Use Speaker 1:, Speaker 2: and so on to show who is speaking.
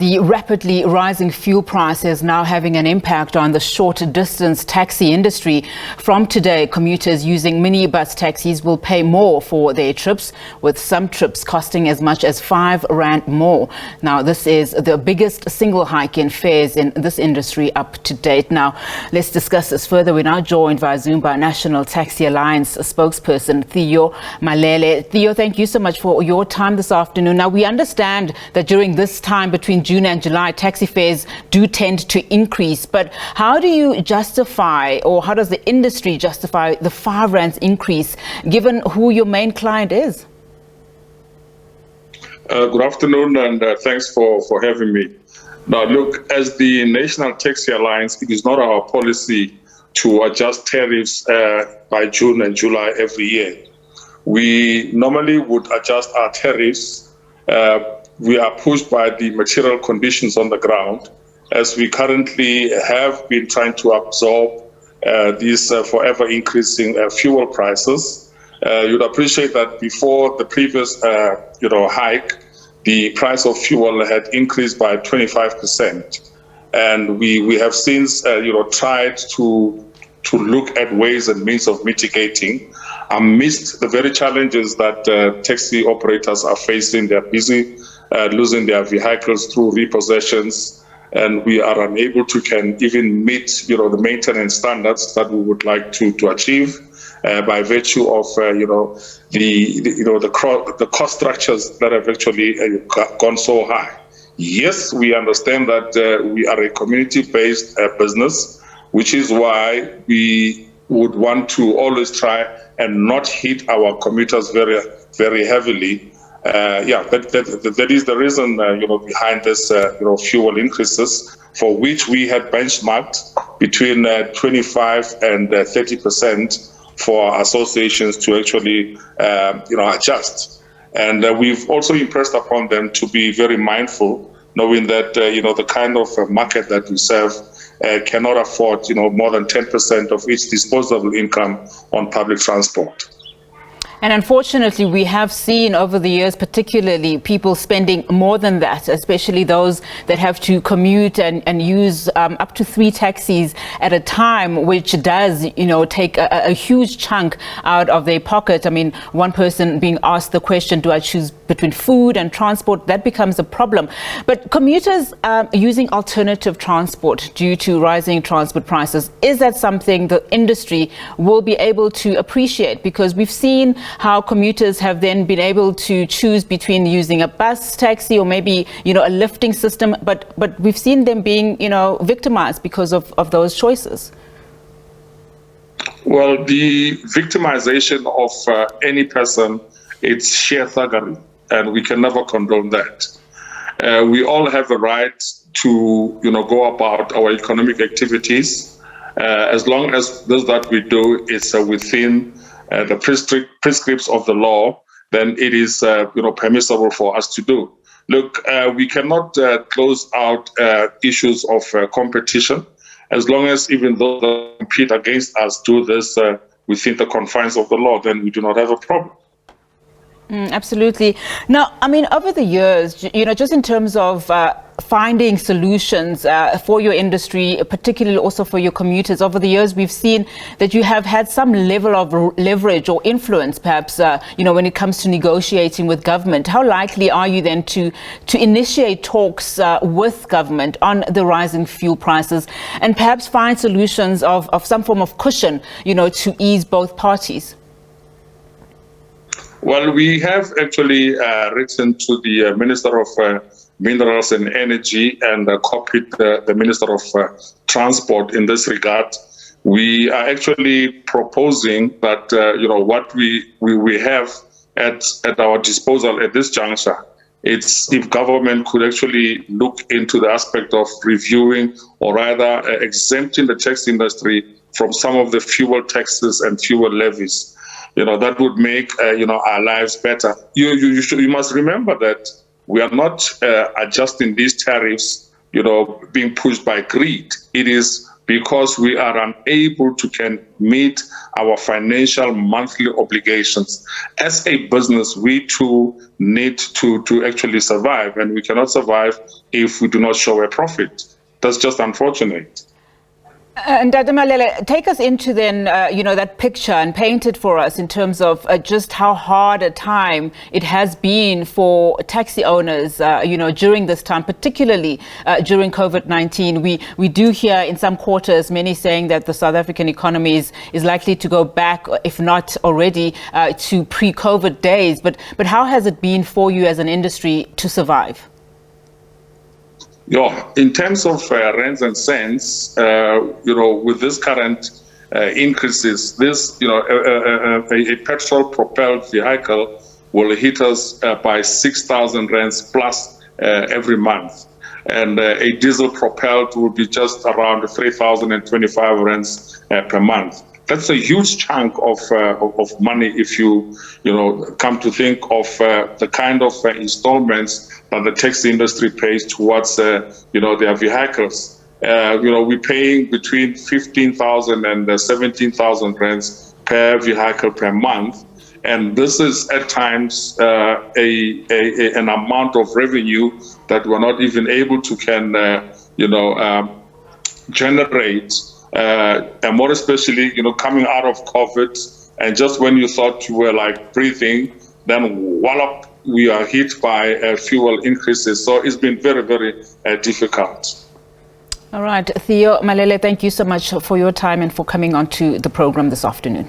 Speaker 1: The rapidly rising fuel price is now having an impact on the short-distance taxi industry. From today, commuters using minibus taxis will pay more for their trips, with some trips costing as much as R5 more. Now, this is the biggest single hike in fares in this industry up to date. Now, let's discuss this further. We're now joined by Zoom by National Taxi Alliance spokesperson Theo Malele. Theo, thank you so much for your time this afternoon. Now, we understand that during this time between June and July, taxi fares do tend to increase. But how do you justify, or how does the industry justify the R5 increase, given who your main client is?
Speaker 2: Good afternoon, and thanks for having me. Now, look, as the National Taxi Alliance, it is not our policy to adjust tariffs by June and July every year. We normally would adjust our tariffs. We are pushed by the material conditions on the ground, as we currently have been trying to absorb these forever increasing fuel prices. You'd appreciate that before the previous hike, the price of fuel had increased by 25%. And we have since tried to look at ways and means of mitigating amidst the very challenges that taxi operators are facing. They're busy losing their vehicles through repossessions, and we are unable to even meet the maintenance standards that we would like to achieve by virtue of the cost structures that have actually gone so high. Yes, we understand that we are a community-based business, which is why we would want to always try and not hit our commuters very, very heavily. That is the reason behind this fuel increases, for which we had benchmarked between 25 and 30% for associations to actually adjust. And we've also impressed upon them to be very mindful, knowing that the kind of market that we serve cannot afford more than 10% of its disposable income on public transport.
Speaker 1: And unfortunately, we have seen over the years, particularly people spending more than that, especially those that have to commute and use up to 3 taxis at a time, which does, take a huge chunk out of their pocket. I mean, one person being asked the question, do I choose between food and transport? That becomes a problem. But commuters using alternative transport due to rising transport prices, is that something the industry will be able to appreciate? Because we've seen how commuters have then been able to choose between using a bus taxi or maybe a lifting system, but we've seen them being victimized because of those choices.
Speaker 2: Well, the victimization of any person, it's sheer thuggery, and we can never condone that. We all have a right to go about our economic activities as long as that we do is within the prescripts of the law. Then it is permissible for us to do. Look, we cannot close out issues of competition, as long as even those that compete against us do this within the confines of the law. Then we do not have a problem.
Speaker 1: Absolutely. Now, I mean, over the years, just in terms of finding solutions for your industry, particularly also for your commuters, over the years, we've seen that you have had some level of leverage or influence, perhaps, when it comes to negotiating with government. How likely are you then to initiate talks with government on the rising fuel prices and perhaps find solutions of some form of cushion, to ease both parties?
Speaker 2: Well, we have actually written to the Minister of Minerals and Energy and copied the Minister of Transport in this regard. We are actually proposing that what we have at our disposal at this juncture, it's if government could actually look into the aspect of reviewing or rather exempting the taxi industry from some of the fuel taxes and fuel levies. That would make our lives better. You must remember that we are not adjusting these tariffs, being pushed by greed. It is because we are unable to can meet our financial monthly obligations. As a business, we too need to actually survive, and we cannot survive if we do not show a profit. That's just unfortunate.
Speaker 1: And Theo Malele, take us into then, that picture and paint it for us in terms of just how hard a time it has been for taxi owners, during this time, particularly during COVID-19. We do hear in some quarters many saying that the South African economy is likely to go back, if not already, to pre-COVID days. But how has it been for you as an industry to survive?
Speaker 2: Yeah, in terms of rents and cents, with this current increases, this, a petrol-propelled vehicle will hit us by 6,000 rands plus every month. And a diesel-propelled will be just around 3,025 rands per month. That's a huge chunk of money if you come to think of the kind of installments that the taxi industry pays towards their vehicles. We're paying between 15,000 and 17,000 rands per vehicle per month, and this is at times an amount of revenue that we're not even able to generate. And more especially, coming out of COVID, and just when you thought you were like breathing, then wallop, we are hit by fuel increases. So it's been very, very difficult.
Speaker 1: All right, Theo Malele, thank you so much for your time and for coming on to the program this afternoon.